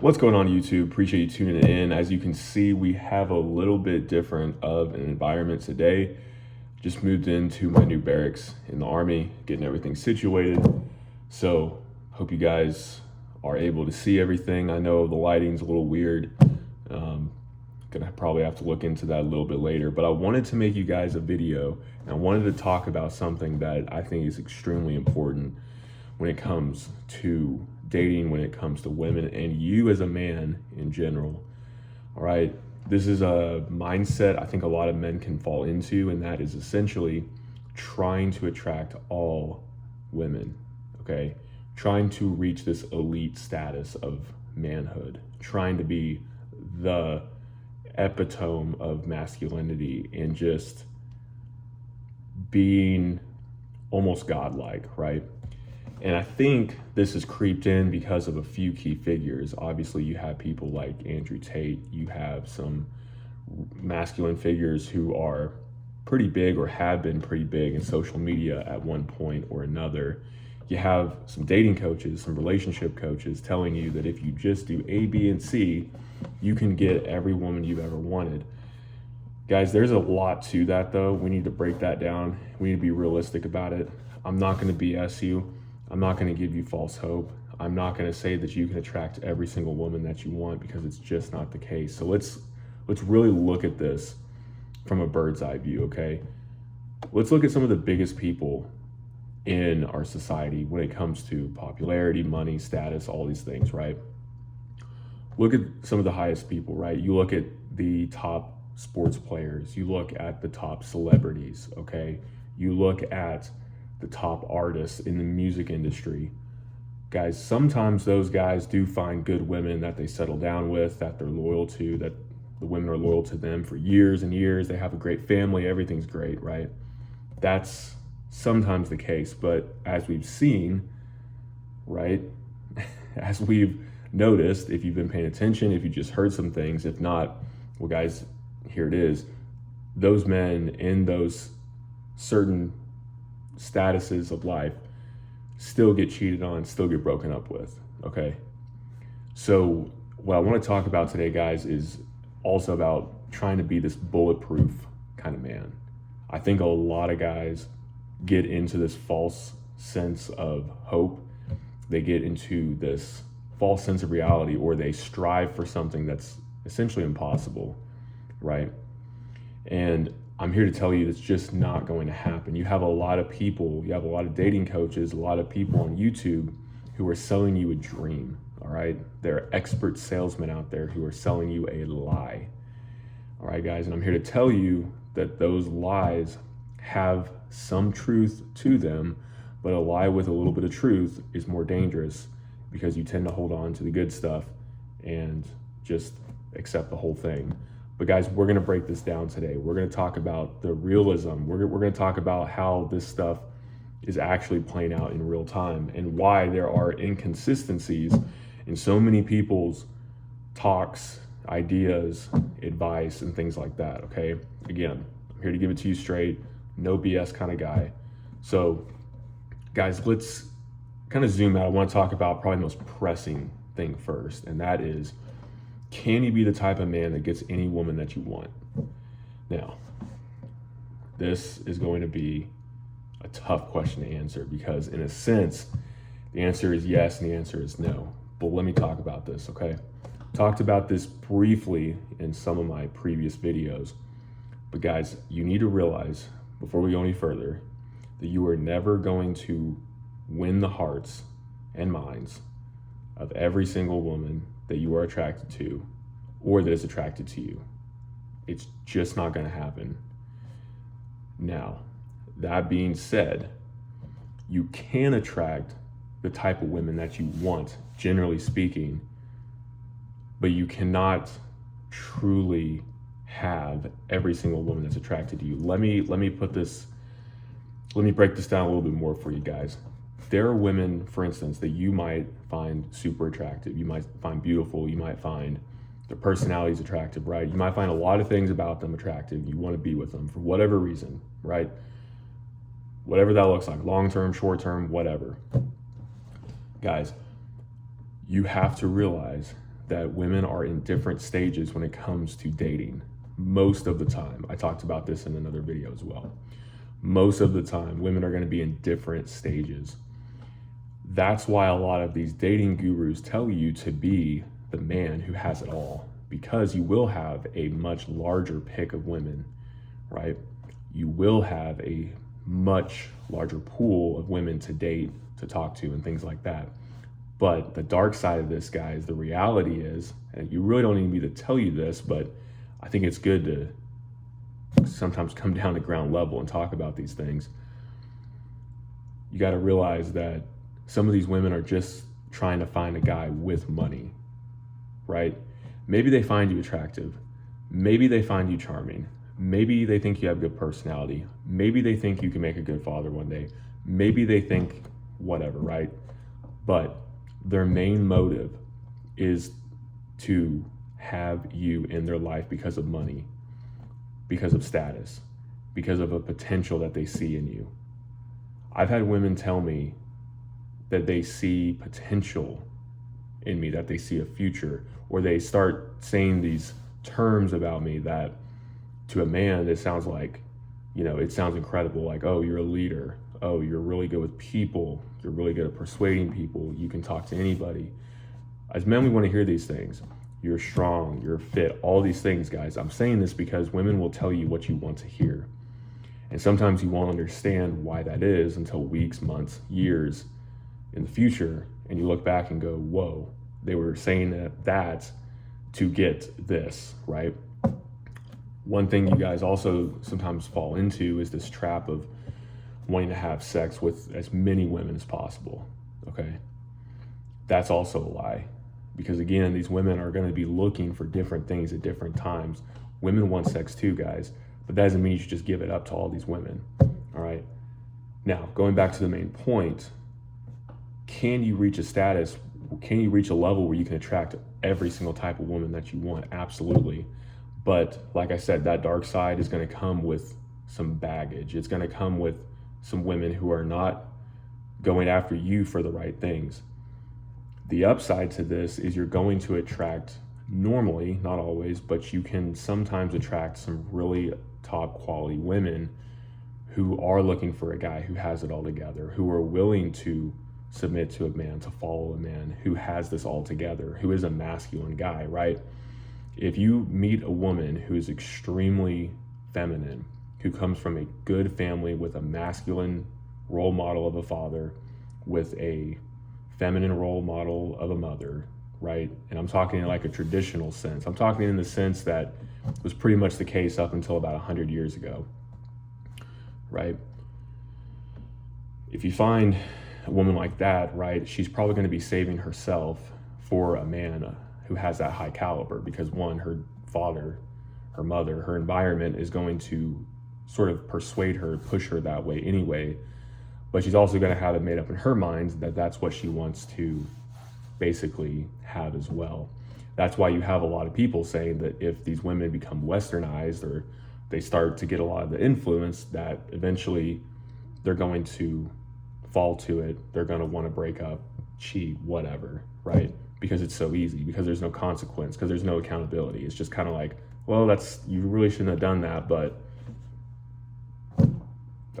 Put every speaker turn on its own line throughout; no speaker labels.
What's going on YouTube? Appreciate you tuning in. As you can see, we have a little bit different of an environment today. Just moved into my new barracks in the Army, getting everything situated. So hope you guys are able to see everything. I know the lighting's a little weird. Gonna probably have to look into that a little bit later, but I wanted to make you guys a video and I wanted to talk about something that I think is extremely important when it comes to dating, when it comes to women, and you as a man in general. All right, this is a mindset I think a lot of men can fall into, and that is essentially trying to attract all women. Okay, trying to reach this elite status of manhood, trying to be the epitome of masculinity and just being almost godlike, right? And I think this has creeped in because of a few key figures. Obviously, you have people like Andrew Tate. You have some masculine figures who are pretty big or have been pretty big in social media at one point or another. You have some dating coaches, some relationship coaches telling you that if you just do A, B, and C, you can get every woman you've ever wanted. Guys, there's a lot to that though. We need to break that down. We need to be realistic about it. I'm not going to BS you. I'm not going to give you false hope. I'm not going to say that you can attract every single woman that you want, because it's just not the case. So let's really look at this from a bird's eye view, okay? Let's look at some of the biggest people in our society when it comes to popularity, money, status, all these things, right? Look at some of the highest people, right? You look at the top sports players, you look at the top celebrities, okay? You look at the top artists in the music industry. Guys, sometimes those guys do find good women that they settle down with, that they're loyal to, that the women are loyal to them for years and years. They have a great family, everything's great, right? That's sometimes the case, but as we've seen, right, as we've noticed, if you've been paying attention, if you just heard some things, if not, well guys, here it is. Those men in those certain statuses of life still get cheated on, still get broken up with, okay? So what I want to talk about today, guys, is also about trying to be this bulletproof kind of man. I think a lot of guys get into this false sense of hope. They get into this false sense of reality, or they strive for something that's essentially impossible, right? And I'm here to tell you it's just not going to happen. You have a lot of people, you have a lot of dating coaches, a lot of people on YouTube who are selling you a dream, all right? There are expert salesmen out there who are selling you a lie, all right, guys? And I'm here to tell you that those lies have some truth to them, but a lie with a little bit of truth is more dangerous, because you tend to hold on to the good stuff and just accept the whole thing. But guys, we're going to break this down today. We're going to talk about the realism. We're going to talk about how this stuff is actually playing out in real time, and why there are inconsistencies in so many people's talks, ideas, advice, and things like that, okay? Again, I'm here to give it to you straight, no BS kind of guy. So guys, let's kind of zoom out. I want to talk about probably the most pressing thing first, and that is, can you be the type of man that gets any woman that you want? Now, this is going to be a tough question to answer, because in a sense, the answer is yes and the answer is no. But let me talk about this, okay? Talked about this briefly in some of my previous videos. But guys, you need to realize, before we go any further, that you are never going to win the hearts and minds of every single woman that you are attracted to, or that is attracted to you. It's just not going to happen. Now, that being said, you can attract the type of women that you want, generally speaking, but you cannot truly have every single woman that's attracted to you. Let me break this down a little bit more for you guys. There are women, for instance, that you might find super attractive, you might find beautiful, you might find their personality is attractive, right? You might find a lot of things about them attractive. You want to be with them for whatever reason, right? Whatever that looks like, long-term, short-term, whatever. Guys, you have to realize that women are in different stages when it comes to dating. Most of the time, I talked about this in another video as well. Most of the time, women are going to be in different stages. That's why a lot of these dating gurus tell you to be the man who has it all, because you will have a much larger pick of women, right? You will have a much larger pool of women to date, to talk to, and things like that. But the dark side of this, guys, the reality is, and you really don't need me to tell you this, but I think it's good to sometimes come down to ground level and talk about these things. You got to realize that some of these women are just trying to find a guy with money, right? Maybe they find you attractive. Maybe they find you charming. Maybe they think you have good personality. Maybe they think you can make a good father one day. Maybe they think whatever, right? But their main motive is to have you in their life because of money, because of status, because of a potential that they see in you. I've had women tell me that they see potential in me, that they see a future, or they start saying these terms about me that to a man, it sounds like, it sounds incredible. Like, oh, you're a leader. Oh, you're really good with people. You're really good at persuading people. You can talk to anybody. As men, we want to hear these things. You're strong, you're fit, all these things, guys. I'm saying this because women will tell you what you want to hear. And sometimes you won't understand why that is until weeks, months, years in the future. And you look back and go, whoa, they were saying that to get this, right? One thing you guys also sometimes fall into is this trap of wanting to have sex with as many women as possible, okay? That's also a lie. Because again, these women are going to be looking for different things at different times. Women want sex too, guys, but that doesn't mean you should just give it up to all these women, all right? Now, going back to the main point, can you reach a status, can you reach a level where you can attract every single type of woman that you want? Absolutely. But like I said, that dark side is going to come with some baggage. It's going to come with some women who are not going after you for the right things. The upside to this is you're going to attract, normally, not always, but you can sometimes attract some really top quality women who are looking for a guy who has it all together, who are willing to submit to a man, to follow a man who has this all together, who is a masculine guy, right? If you meet a woman who is extremely feminine, who comes from a good family with a masculine role model of a father, with a feminine role model of a mother, right? And I'm talking in like a traditional sense. I'm talking in the sense that was pretty much the case up until about 100 years ago, right? If you find a woman like that, right, she's probably going to be saving herself for a man who has that high caliber, because one, her father, her mother, her environment is going to sort of persuade her, push her that way anyway. But she's also going to have it made up in her mind that that's what she wants to basically have as well. That's why you have a lot of people saying that if these women become westernized or they start to get a lot of the influence, that eventually they're going to fall to it. They're going to want to break up, cheat, whatever, right? Because it's so easy, because there's no consequence, because there's no accountability. It's just kind of like, well, you really shouldn't have done that, but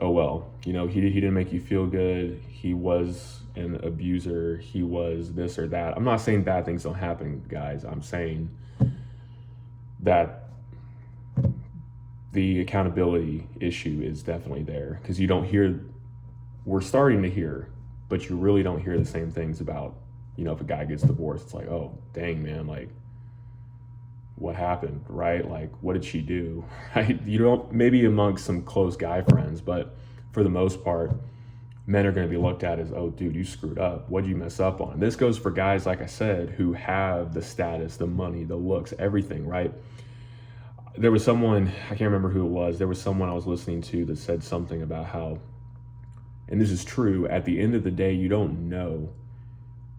oh well, he didn't make you feel good. He was an abuser. He was this or that. I'm not saying bad things don't happen, guys. I'm saying that the accountability issue is definitely there, because we're starting to hear, but you really don't hear the same things about, if a guy gets divorced, it's like, oh, dang, man, like, what happened, right? Like, what did she do, right? You don't, maybe amongst some close guy friends, but for the most part, men are going to be looked at as, oh, dude, you screwed up. What'd you mess up on? This goes for guys, like I said, who have the status, the money, the looks, everything, right? There was someone, I can't remember who it was, there was someone I was listening to that said something about how, and this is true, at the end of the day, you don't know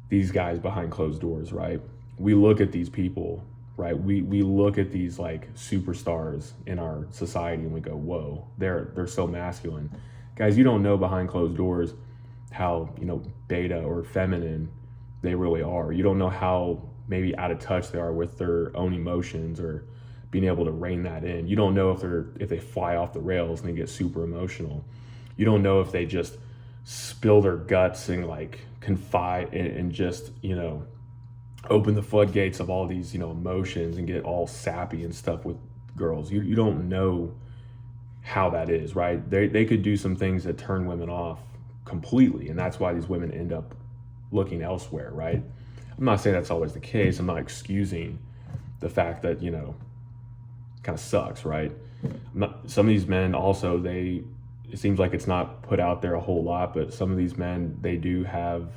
these guys behind closed doors, right? We look at these people, right? We look at these like superstars in our society and we go, whoa, they're so masculine. Guys, you don't know behind closed doors how, beta or feminine they really are. You don't know how maybe out of touch they are with their own emotions or being able to rein that in. You don't know if they fly off the rails and they get super emotional. You don't know if they just spill their guts and like confide and just, open the floodgates of all these, emotions and get all sappy and stuff with girls. You don't know how that is, right? They could do some things that turn women off completely, and that's why these women end up looking elsewhere, right? I'm not saying that's always the case. I'm not excusing the fact that, kind of sucks, right? Some of these men also, it seems like it's not put out there a whole lot, but some of these men, they do have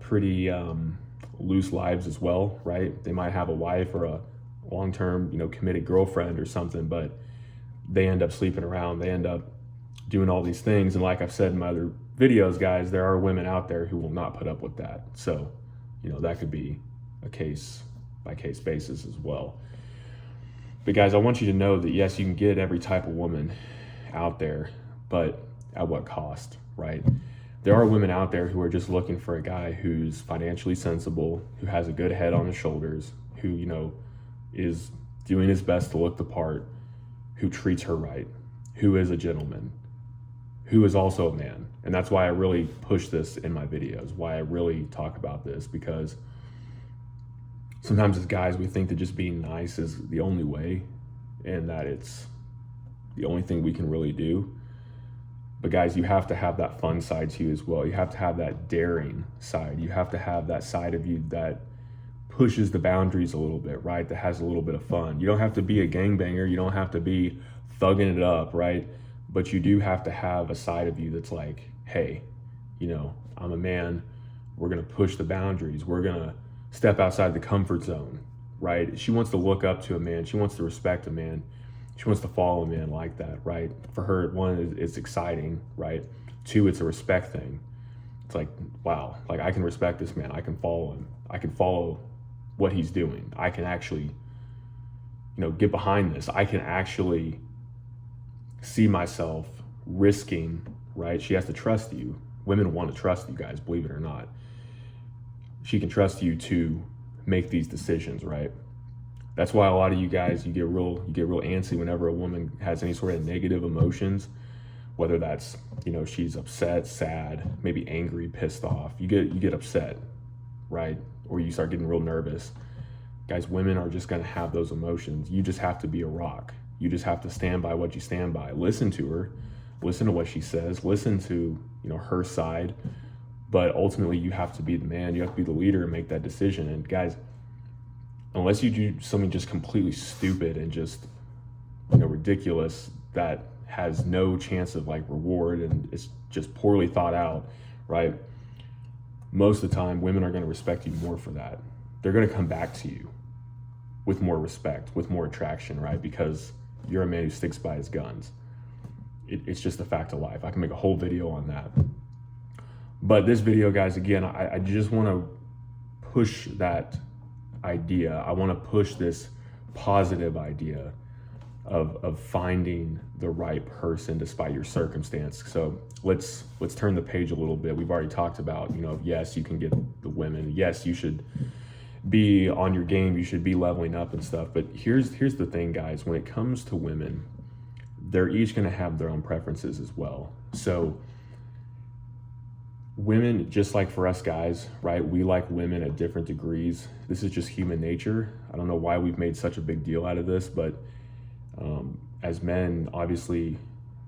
pretty loose lives as well, right? They might have a wife or a long-term, committed girlfriend or something, but they end up sleeping around. They end up doing all these things. And like I've said in my other videos, guys, there are women out there who will not put up with that. So, that could be a case by case basis as well. But guys, I want you to know that yes, you can get every type of woman out there, but at what cost, right? There are women out there who are just looking for a guy who's financially sensible, who has a good head on his shoulders, who, is doing his best to look the part, who treats her right, who is a gentleman, who is also a man. And that's why I really push this in my videos, why I really talk about this, because sometimes as guys, we think that just being nice is the only way and that it's the only thing we can really do. But guys, you have to have that fun side to you as well. You have to have that daring side. You have to have that side of you that pushes the boundaries a little bit, right? That has a little bit of fun. You don't have to be a gangbanger. You don't have to be thugging it up, right? But you do have to have a side of you that's like, hey, I'm a man. We're going to push the boundaries. We're going to step outside the comfort zone, right? She wants to look up to a man. She wants to respect a man. She wants to follow a man like that, right? For her, one, it's exciting, right? Two, it's a respect thing. It's like, wow, like I can respect this man. I can follow him. I can follow what he's doing. I can actually, get behind this. I can actually see myself risking, right? She has to trust you. Women want to trust you guys, believe it or not. She can trust you to make these decisions, right? That's why a lot of you guys, you get real antsy whenever a woman has any sort of negative emotions, whether that's, she's upset, sad, maybe angry, pissed off. You get upset, right? Or you start getting real nervous. Guys, women are just going to have those emotions. You just have to be a rock. You just have to stand by what you stand by. Listen to her, listen to what she says, listen to, her side. But ultimately, you have to be the man. You have to be the leader and make that decision. And guys, unless you do something just completely stupid and just, ridiculous that has no chance of like reward and it's just poorly thought out, right? Most of the time, women are going to respect you more for that. They're going to come back to you with more respect, with more attraction, right? Because you're a man who sticks by his guns. It's just a fact of life. I can make a whole video on that. But this video, guys, again, I just want to push that idea. I want to push this positive idea of finding the right person despite your circumstance. So let's turn the page a little bit. We've already talked about, yes, you can get the women. Yes, you should be on your game. You should be leveling up and stuff. But here's the thing, guys. When it comes to women, they're each going to have their own preferences as well. So women, just like for us guys, right? We like women at different degrees. This is just human nature. I don't know why we've made such a big deal out of this, but as men, obviously,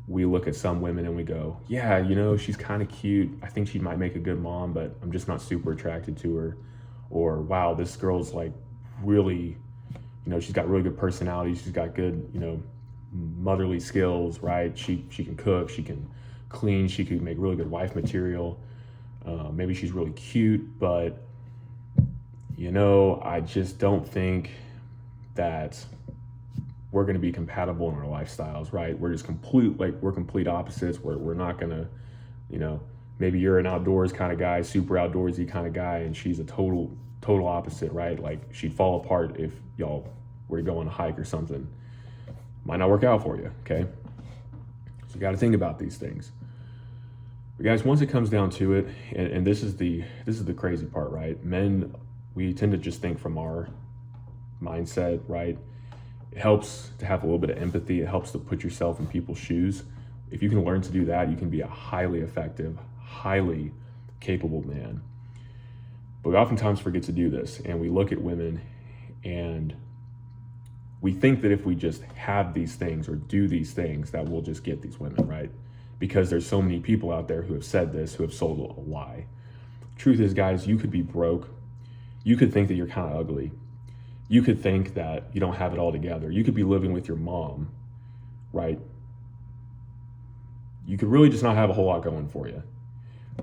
we look at some women and we go, yeah, she's kind of cute. I think she might make a good mom, but I'm just not super attracted to her. Or, wow, this girl's like really, she's got really good personality. She's got good, motherly skills, right? She can cook, she can clean, she can make really good wife material. Maybe she's really cute, but I just don't think that we're going to be compatible in our lifestyles, right? We're just complete opposites. We're not going to, maybe you're an outdoors kind of guy, super outdoorsy kind of guy, and she's a total opposite, right? Like she'd fall apart if y'all were to go on a hike or something. Might not work out for you, okay? So you got to think about these things. But guys, once it comes down to it, and this is the crazy part, right? Men we tend to just think from our mindset, right? It helps to have a little bit of empathy. It helps to put yourself in people's shoes. If you can learn to do that, you can be a highly effective, highly capable man. But we oftentimes forget to do this, and we look at women and we think that if we just have these things or do these things that we'll just get these women, right? Because there's so many people out there who have said this, who have sold a lie. Truth is, guys, you could be broke. You could think that you're kind of ugly. You could think that you don't have it all together. You could be living with your mom, right? You could really just not have a whole lot going for you.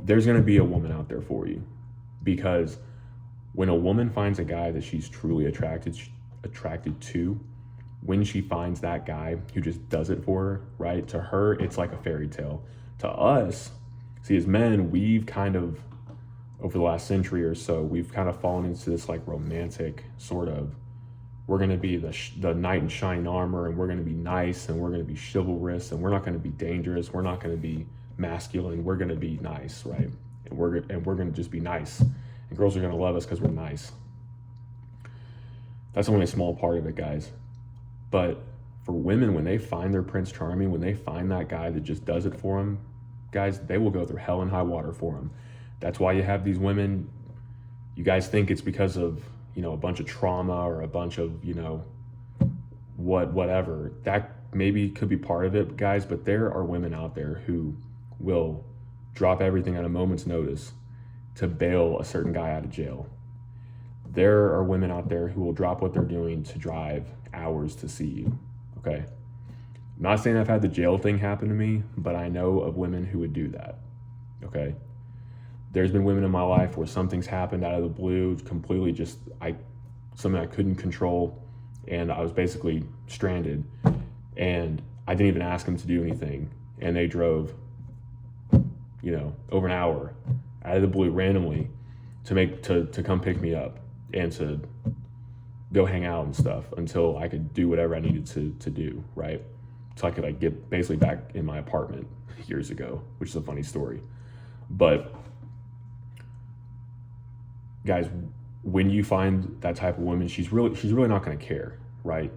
There's going to be a woman out there for you, because when a woman finds a guy that she's truly attracted to, when she finds that guy who just does it for her, right? To her, it's like a fairy tale. To us, see, as men, we've kind of, over the last century or so, we've kind of fallen into this like romantic sort of, we're going to be the knight in shining armor, and we're going to be nice, and we're going to be chivalrous, and we're not going to be dangerous. We're not going to be masculine. We're going to be nice, right? And we're going to just be nice. And girls are going to love us because we're nice. That's only a small part of it, guys. But for women, when they find their Prince Charming, when they find that guy that just does it for them, guys, they will go through hell and high water for them. That's why you have these women. You guys think it's because of, a bunch of trauma or a bunch of, whatever. That maybe could be part of it, guys, but there are women out there who will drop everything at a moment's notice to bail a certain guy out of jail. There are women out there who will drop what they're doing to drive hours to see you, okay? I'm not saying I've had the jail thing happen to me, but I know of women who would do that, okay? There's been women in my life where something's happened out of the blue, completely just, something I couldn't control, and I was basically stranded, and I didn't even ask them to do anything, and they drove, over an hour out of the blue randomly to come pick me up and to go hang out and stuff until I could do whatever I needed to do, right? So I could get basically back in my apartment years ago, which is a funny story. But guys, when you find that type of woman, she's really not going to care, right?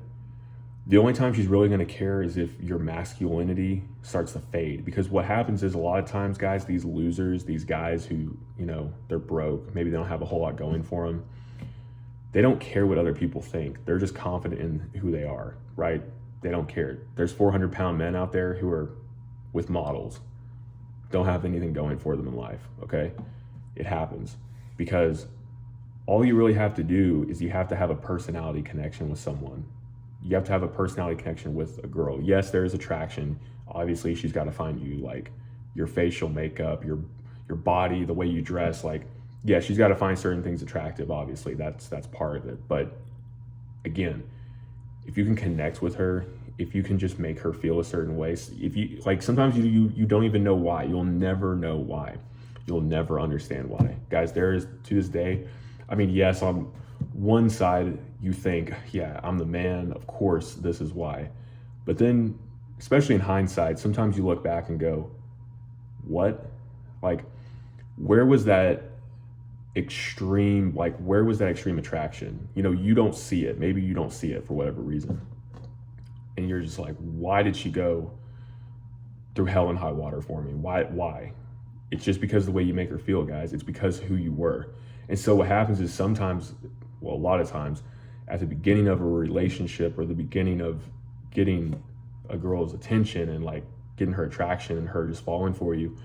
The only time she's really going to care is if your masculinity starts to fade. Because what happens is, a lot of times, guys, these losers, these guys who, they're broke, maybe they don't have a whole lot going for them, they don't care what other people think. They're just confident in who they are, right? They don't care. There's 400-pound men out there who are with models, don't have anything going for them in life, okay? It happens because all you really have to do is you have to have a personality connection with someone. You have to have a personality connection with a girl. Yes, there is attraction. Obviously, she's got to find you, like your facial makeup, your body, the way you dress. Like, yeah, she's got to find certain things attractive. Obviously, that's part of it. But again, if you can connect with her, if you can just make her feel a certain way, if you sometimes you don't even know why. You'll never know why. You'll never understand why, guys. There is, to this day, yes, on one side you think, yeah, I'm the man, of course this is why. But then, especially in hindsight, sometimes you look back and go, what? Where was that extreme attraction? You don't see it. Maybe you don't see it for whatever reason. And you're just like, why did she go through hell and high water for me? Why? It's just because of the way you make her feel, guys. It's because of who you were. And so what happens is sometimes, a lot of times, at the beginning of a relationship or the beginning of getting a girl's attention and getting her attraction and her just falling for you,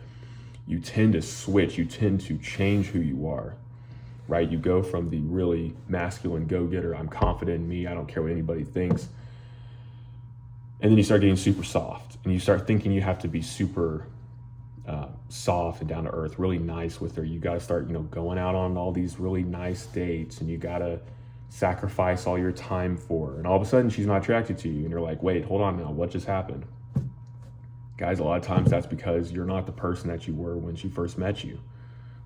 you tend to switch. You tend to change who you are, right? You go from the really masculine go-getter, I'm confident in me, I don't care what anybody thinks. And then you start getting super soft, and you start thinking you have to be super soft and down to earth, really nice with her. You got to start, going out on all these really nice dates, and you got to sacrifice all your time for her. And all of a sudden she's not attracted to you, and you're like, wait, hold on now, what just happened? Guys, a lot of times that's because you're not the person that you were when she first met you.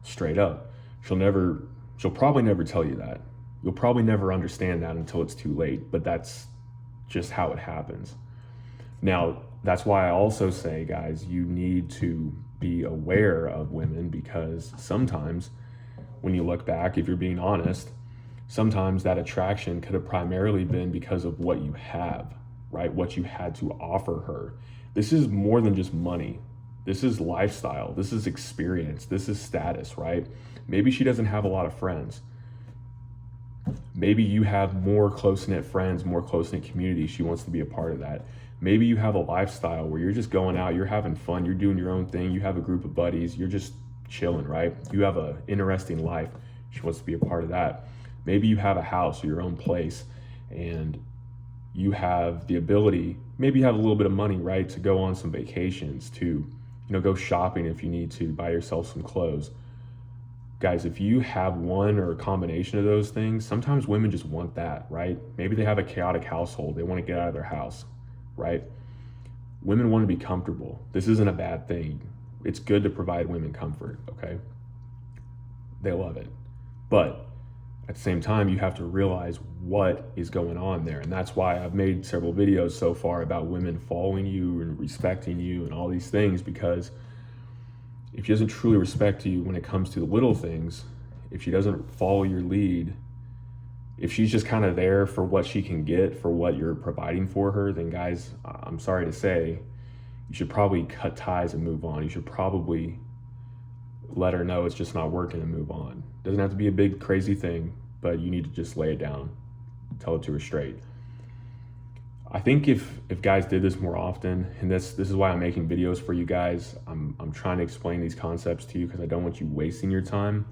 Straight up. She'll probably never tell you that. You'll probably never understand that until it's too late, but that's just how it happens. Now, that's why I also say, guys, you need to be aware of women, because sometimes when you look back, if you're being honest, Sometimes that attraction could have primarily been because of what you have, right? What you had to offer her. This is more than just money. This is lifestyle. This is experience. This is status, right? Maybe she doesn't have a lot of friends. Maybe you have more close-knit friends, more close-knit community. She wants to be a part of that. Maybe you have a lifestyle where you're just going out, you're having fun, you're doing your own thing, you have a group of buddies, you're just chilling, right? You have an interesting life. She wants to be a part of that. Maybe you have a house or your own place, and you have the ability, maybe you have a little bit of money, right, to go on some vacations, to, go shopping if you need to, buy yourself some clothes. Guys, if you have one or a combination of those things, sometimes women just want that, right? Maybe they have a chaotic household. They want to get out of their house, right? Women want to be comfortable. This isn't a bad thing. It's good to provide women comfort, okay? They love it. But at the same time, you have to realize what is going on there. And that's why I've made several videos so far about women following you and respecting you and all these things, because if she doesn't truly respect you when it comes to the little things, if she doesn't follow your lead, if she's just kind of there for what she can get, for what you're providing for her, then guys, I'm sorry to say, you should probably cut ties and move on. You should probably let her know it's just not working and move on. Doesn't have to be a big crazy thing, but you need to just lay it down, tell it to her straight. I think if guys did this more often, and this is why I'm making videos for you guys, I'm trying to explain these concepts to you because I don't want you wasting your time.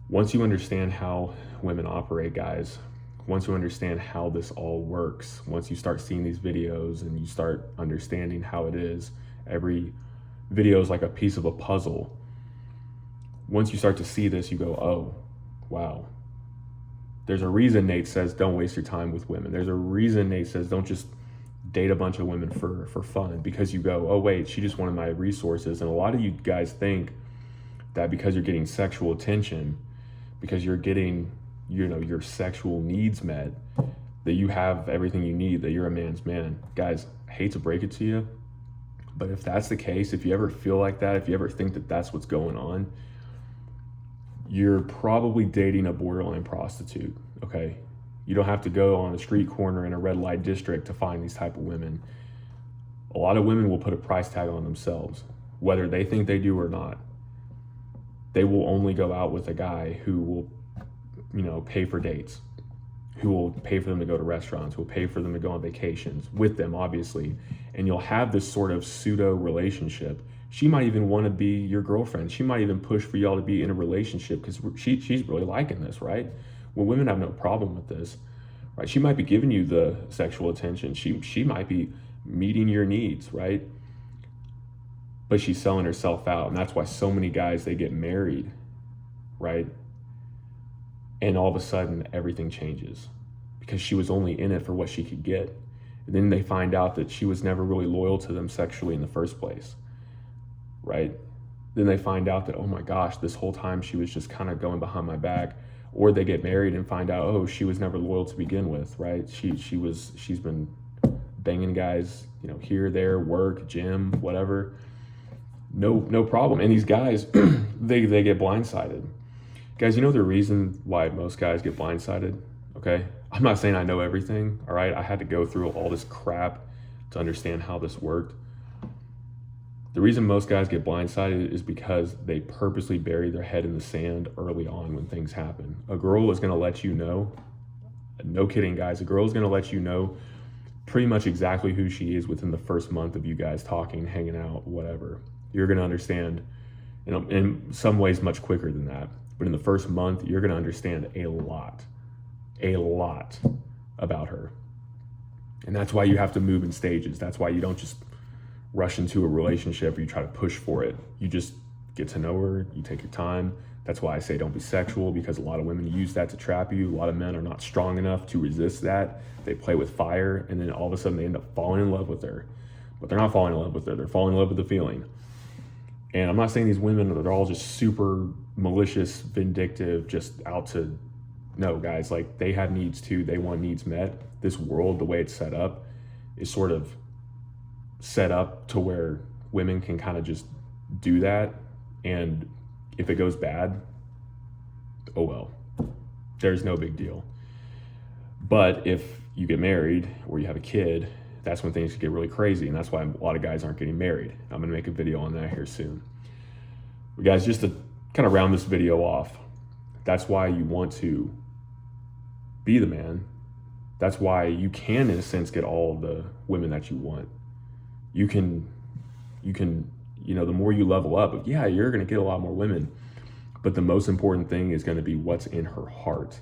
Once you understand how women operate, guys, once you understand how this all works, once you start seeing these videos and you start understanding how it is, every video is like a piece of a puzzle. Once you start to see this, you go, oh, wow. There's a reason Nate says don't waste your time with women. There's a reason Nate says don't just date a bunch of women for fun, because you go, oh wait, she just wanted my resources. And a lot of you guys think that because you're getting sexual attention, because you're getting, your sexual needs met, that you have everything you need, that you're a man's man. Guys, I hate to break it to you, but if that's the case, if you ever feel like that, if you ever think that that's what's going on, you're probably dating a borderline prostitute, okay? You don't have to go on a street corner in a red light district to find these type of women. A lot of women will put a price tag on themselves, whether they think they do or not. They will only go out with a guy who will, pay for dates, who will pay for them to go to restaurants, who will pay for them to go on vacations with them, obviously. And you'll have this sort of pseudo relationship. She might even want to be your girlfriend. She might even push for y'all to be in a relationship because she's really liking this, right? Well, women have no problem with this, right? She might be giving you the sexual attention. She might be meeting your needs, right? But she's selling herself out. And that's why so many guys, they get married, right? And all of a sudden, everything changes because she was only in it for what she could get. And then they find out that she was never really loyal to them sexually in the first place, right? Then they find out that, oh my gosh, this whole time she was just kind of going behind my back. Or they get married and find out, oh, she was never loyal to begin with, right? She's been banging guys, here, there, work, gym, whatever. No problem. And these guys, they get blindsided. Guys, the reason why most guys get blindsided, okay? I'm not saying I know everything, all right? I had to go through all this crap to understand how this worked. The reason most guys get blindsided is because they purposely bury their head in the sand early on when things happen. A girl is going to let you know, no kidding, guys, a girl is going to let you know pretty much exactly who she is within the first month of you guys talking, hanging out, whatever. You're going to understand, in some ways much quicker than that. But in the first month, you're going to understand a lot about her. And that's why you have to move in stages. That's why you don't just rush into a relationship or you try to push for it. You just get to know her, you take your time. That's why I say don't be sexual, because a lot of women use that to trap you. A lot of men are not strong enough to resist that. They play with fire, and then all of a sudden they end up falling in love with her. But they're not falling in love with her, they're falling in love with the feeling. And I'm not saying these women are all just super malicious, vindictive, just out to, no, guys, like they have needs too. They want needs met. This world, the way it's set up, is sort of set up to where women can kind of just do that. And if it goes bad, oh well. There's no big deal. But if you get married or you have a kid, that's when things get really crazy. And that's why a lot of guys aren't getting married. I'm going to make a video on that here soon. But guys, just to kind of round this video off, that's why you want to be the man. That's why you can, in a sense, get all the women that you want. You can, the more you level up, yeah, you're going to get a lot more women. But the most important thing is going to be what's in her heart,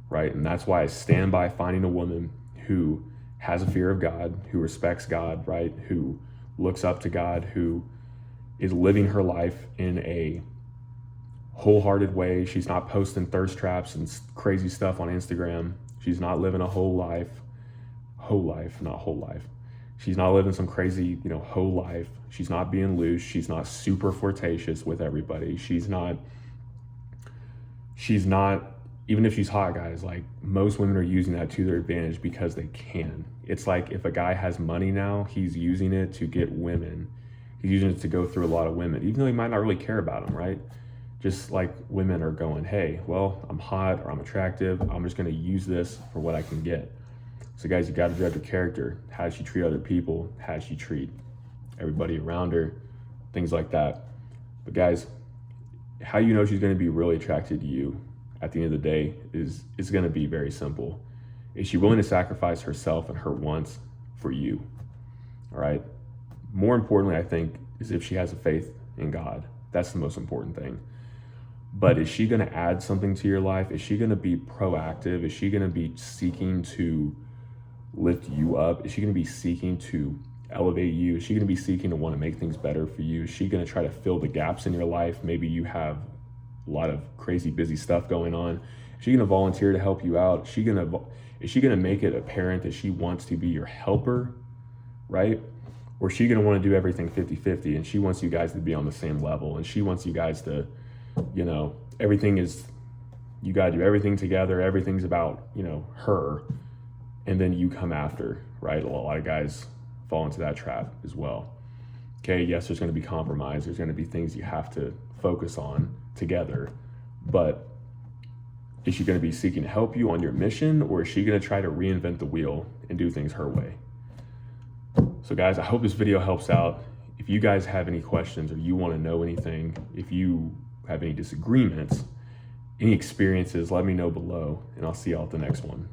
right? And that's why I stand by finding a woman who has a fear of God, who respects God, right? Who looks up to God, who is living her life in a wholehearted way. She's not posting thirst traps and crazy stuff on Instagram. She's not living a whole life, not whole life. She's not living some crazy, whole life. She's not being loose. She's not super flirtatious with everybody. She's not, even if she's hot, guys, like most women are using that to their advantage because they can. It's like if a guy has money now, he's using it to get women. He's using it to go through a lot of women, even though he might not really care about them, right? Just like women are going, hey, well, I'm hot or I'm attractive. I'm just going to use this for what I can get. So guys, you got to judge her character. How does she treat other people? How does she treat everybody around her? Things like that. But guys, how you know she's going to be really attracted to you at the end of the day is going to be very simple. Is she willing to sacrifice herself and her wants for you? All right. More importantly, I think, is if she has a faith in God. That's the most important thing. But is she going to add something to your life? Is she going to be proactive? Is she going to be seeking to lift you up? Is she going to be seeking to elevate you? Is she going to be seeking to want to make things better for you? Is she going to try to fill the gaps in your life? Maybe you have a lot of crazy busy stuff going on. Is she going to volunteer to help you out? Is she going to make it apparent that she wants to be your helper, right? Or is she going to want to do everything 50-50 and she wants you guys to be on the same level and she wants you guys to, you got to do everything together. Everything's about, her, and then you come after, right? A lot of guys fall into that trap as well. Okay, yes, there's going to be compromise. There's going to be things you have to focus on together. But is she going to be seeking to help you on your mission, or is she going to try to reinvent the wheel and do things her way? So guys, I hope this video helps out. If you guys have any questions or you want to know anything, if you have any disagreements, any experiences, let me know below, and I'll see y'all at the next one.